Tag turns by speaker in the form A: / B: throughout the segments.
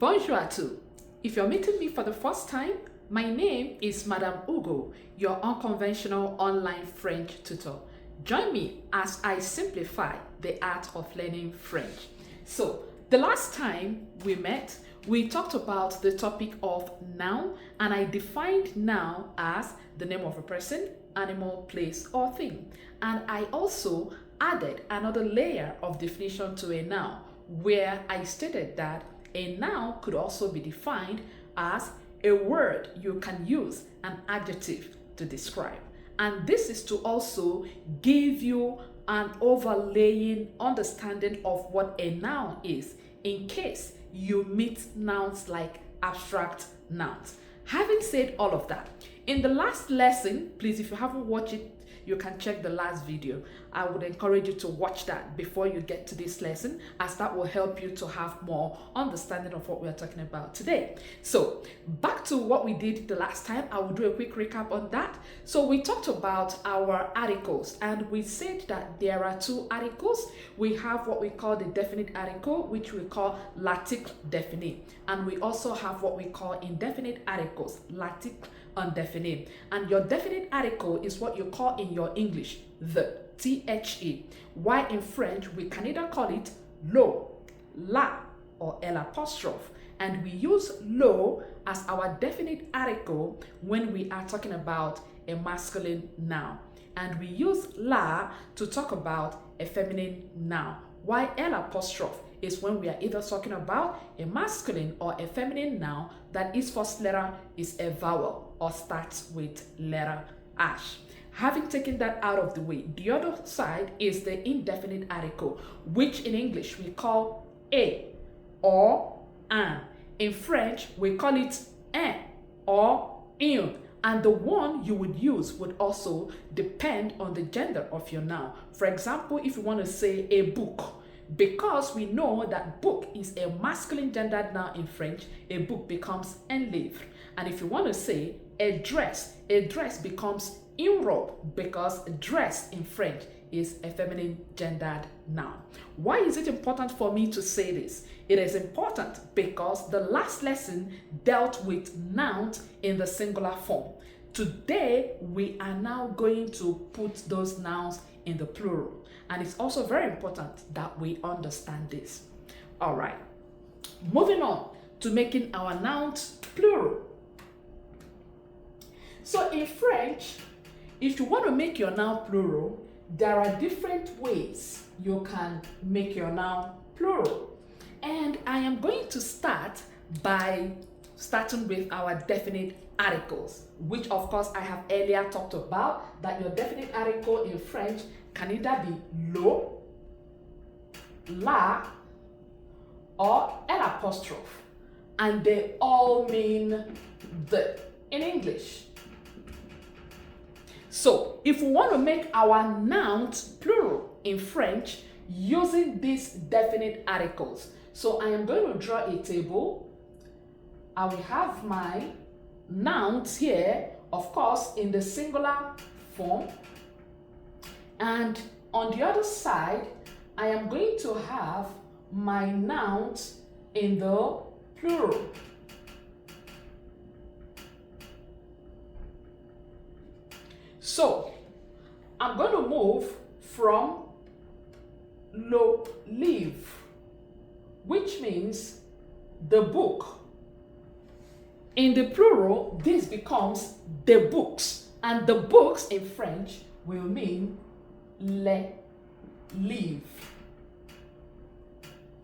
A: Bonjour à tous. If you're meeting me for the first time, my name is Madame Ugo, your unconventional online French tutor. Join me as I simplify the art of learning French. So, the last time we met, we talked about the topic of noun, and I defined noun as the name of a person, animal, place, or thing. And I also added another layer of definition to a noun, where I stated that a noun could also be defined as a word you can use an adjective to describe. And this is to also give you an overlaying understanding of what a noun is in case you meet nouns like abstract nouns. Having said all of that, in the last lesson, please, if you haven't watched it, you can check the last video. I would encourage you to watch that before you get to this lesson, as that will help you to have more understanding of what we are talking about today. So back to what we did the last time, I will do a quick recap on that. So we talked about our articles, and we said that there are two articles. We have what we call the definite article, which we call l'article défini, and we also have what we call indefinite articles, l'article indefinite. And your definite article is what you call in your English the, the, while in French we can either call it lo, la, or l'apostrophe. And we use lo as our definite article when we are talking about a masculine noun, and we use la to talk about a feminine noun, while l'apostrophe is when we are either talking about a masculine or a feminine noun that its first letter is a vowel or starts with letter ash. Having taken that out of the way, the other side is the indefinite article, which in English we call a or un. In French, we call it un or une. And the one you would use would also depend on the gender of your noun. For example, if you want to say a book, because we know that book is a masculine gendered noun in French, a book becomes un livre. And if you want to say a dress becomes une robe, because dress in French is a feminine gendered noun. Why is it important for me to say this? It is important because the last lesson dealt with nouns in the singular form. Today, we are now going to put those nouns in the plural. And it's also very important that we understand this. All right, moving on to making our nouns plural. So in French, if you want to make your noun plural, there are different ways you can make your noun plural. And I am going to start by starting with our definite articles, which of course I have earlier talked about, that your definite article in French can either be lo, la, or l'apostrophe, and they all mean the in English. So if we want to make our nouns plural in French using these definite articles, so I am going to draw a table. I will have my nouns here, of course, in the singular form. And on the other side, I am going to have my nouns in the plural. So I'm going to move from le livre, which means the book. In the plural, this becomes the books, and the books in French will mean les livres.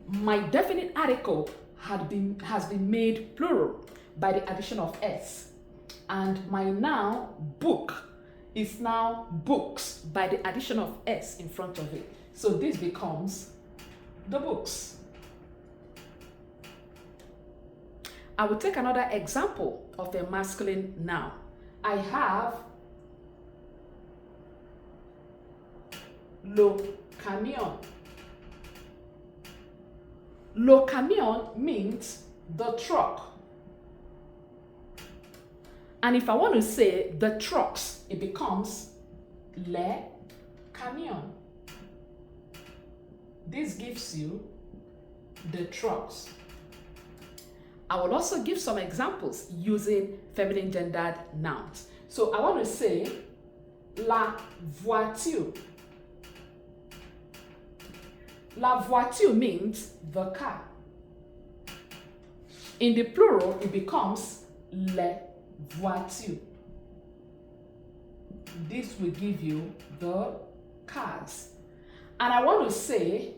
A: My definite article has been made plural by the addition of s, and my noun book is now books by the addition of s in front of it. So this becomes the books. I will take another example of a masculine noun. I have le camion. Le camion means the truck. And if I want to say the trucks, it becomes les camions. This gives you the trucks. I will also give some examples using feminine gendered nouns. So I want to say la voiture. La voiture means the car. In the plural, it becomes les voitures. This will give you the cars. And I want to say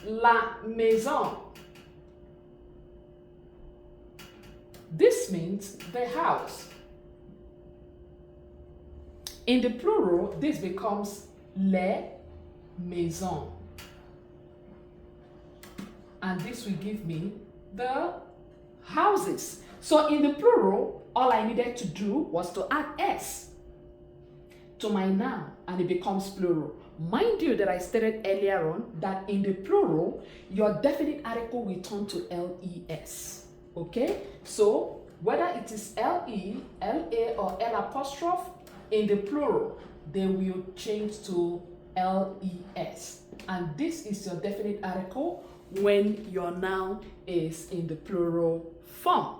A: la maison. This means the house. In the plural, this becomes les maisons. And this will give me the houses. So in the plural, all I needed to do was to add S to my noun and it becomes plural. Mind you that I stated earlier on that in the plural, your definite article will turn to LES. Okay? So whether it is LE, LA, or L apostrophe, in the plural, they will change to LES. And this is your definite article when your noun is in the plural form.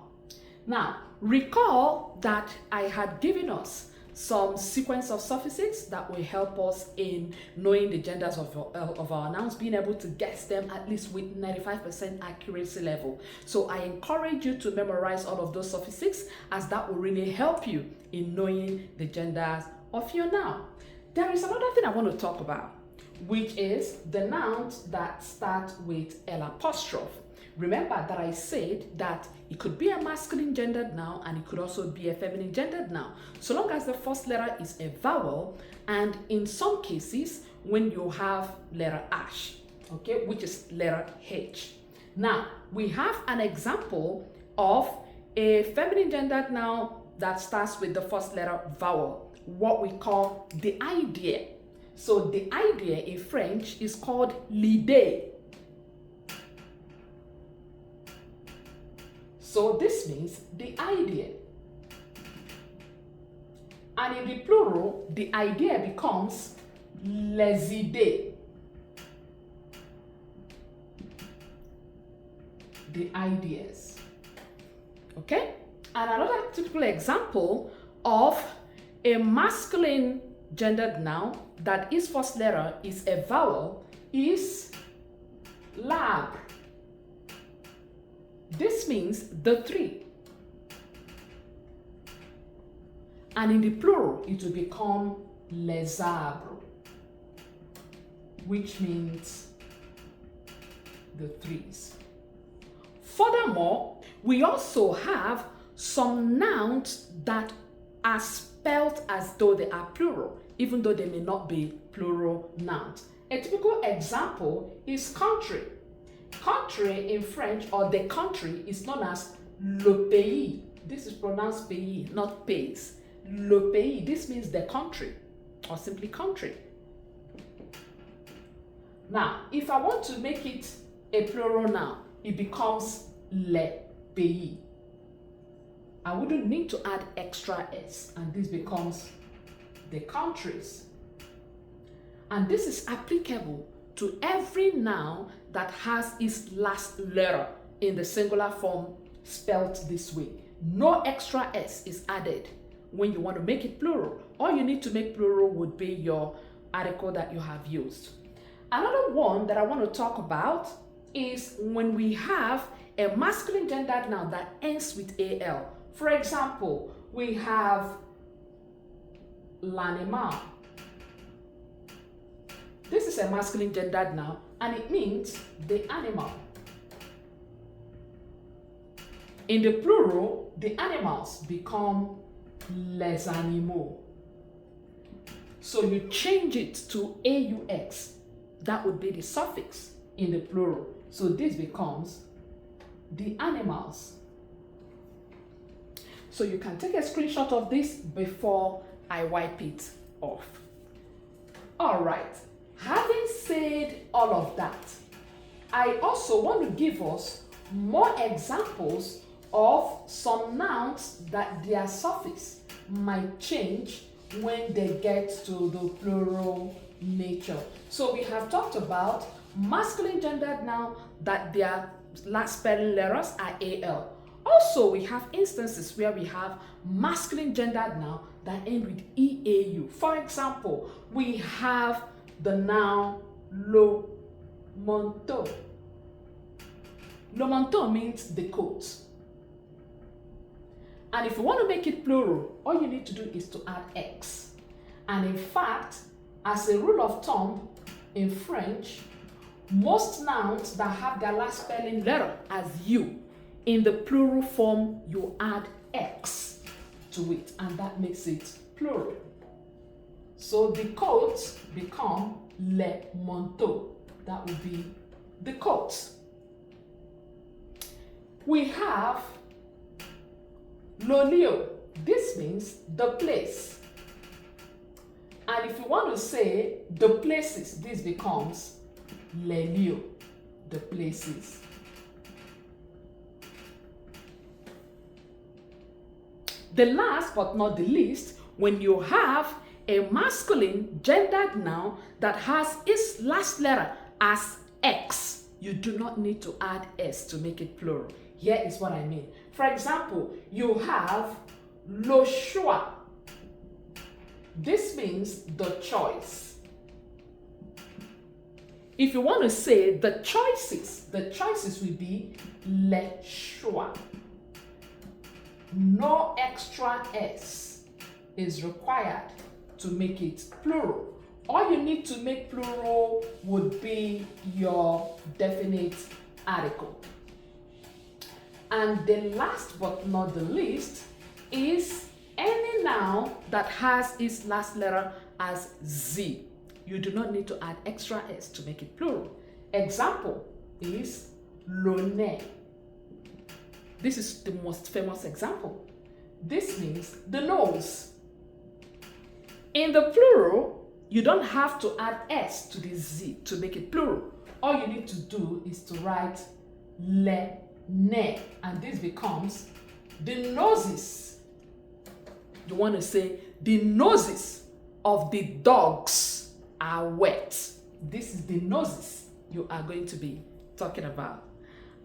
A: Now, recall that I had given us some sequence of suffixes that will help us in knowing the genders of our nouns, being able to guess them at least with 95% accuracy level. So I encourage you to memorize all of those suffixes, as that will really help you in knowing the genders of your noun. There is another thing I want to talk about, which is the nouns that start with L apostrophe. Remember that I said that it could be a masculine gendered noun and it could also be a feminine gendered noun, so long as the first letter is a vowel, and in some cases when you have letter H, okay, which is letter H. Now, we have an example of a feminine gendered noun that starts with the first letter vowel, what we call the idea. So the idea in French is called l'idée. So this means the idea. And in the plural, the idea becomes les idées. The ideas. Okay? And another typical example of a masculine gendered noun that its first letter is a vowel is l'arbre. This means the tree. And in the plural, it will become les arbres, which means the trees. Furthermore, we also have some nouns that are spelled as though they are plural, even though they may not be plural nouns. A typical example is country. Country in French, or the country, is known as le pays. This is pronounced pays, not pays. Le pays, this means the country, or simply country. Now, if I want to make it a plural noun, it becomes les pays. I wouldn't need to add extra S, and this becomes the countries. And this is applicable to every noun that has its last letter in the singular form spelled this way. No extra S is added when you want to make it plural. All you need to make plural would be your article that you have used. Another one that I want to talk about is when we have a masculine gendered noun that ends with AL. For example, we have l'animal. This is a masculine gendered noun and it means the animal. In the plural, the animals become les animaux. So you change it to AUX. That would be the suffix in the plural. So this becomes the animals. So you can take a screenshot of this before I wipe it off. All right. Having said all of that, I also want to give us more examples of some nouns that their suffix might change when they get to the plural nature. So we have talked about masculine gendered noun that their last spelling letters are AL. Also, we have instances where we have masculine gendered noun that end with EAU. For example, we have the noun lo manteau. Le manteau means the coat. And if you want to make it plural, all you need to do is to add X. And in fact, as a rule of thumb in French, most nouns that have their last spelling letter as U, in the plural form, you add X to it, and that makes it plural. So the coats become le manteau. That would be the coat. We have le lieu. This means the place. And if you want to say the places, this becomes les lieux, the places. The last but not the least, when you have a masculine gendered noun that has its last letter as X, you do not need to add S to make it plural. Here is what I mean. For example, you have le choix. This means the choice. If you want to say the choices will be les choix. No extra S is required to make it plural. All you need to make plural would be your definite article. And the last but not the least is any noun that has its last letter as Z. You do not need to add extra S to make it plural. Example is le nez. This is the most famous example. This means the nose. In the plural, you don't have to add S to the Z to make it plural. All you need to do is to write le nez, and this becomes the noses. You want to say the noses of the dogs are wet. This is the noses you are going to be talking about.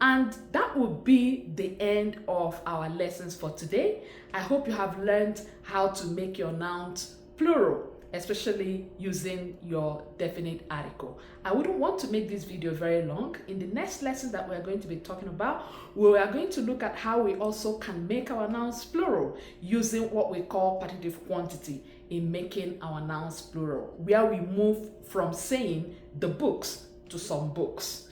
A: And that will be the end of our lessons for today. I hope you have learned how to make your nouns plural, especially using your definite article. I wouldn't want to make this video very long. In the next lesson that we're going to be talking about, we are going to look at how we also can make our nouns plural using what we call partitive quantity in making our nouns plural, where we move from saying the books to some books,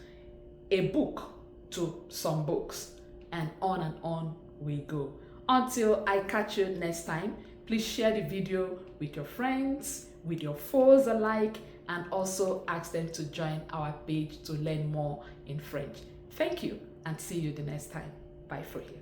A: a book to some books, and on we go. Until I catch you next time, please share the video with your friends, with your foes alike, and also ask them to join our page to learn more in French. Thank you, and see you the next time. Bye for here.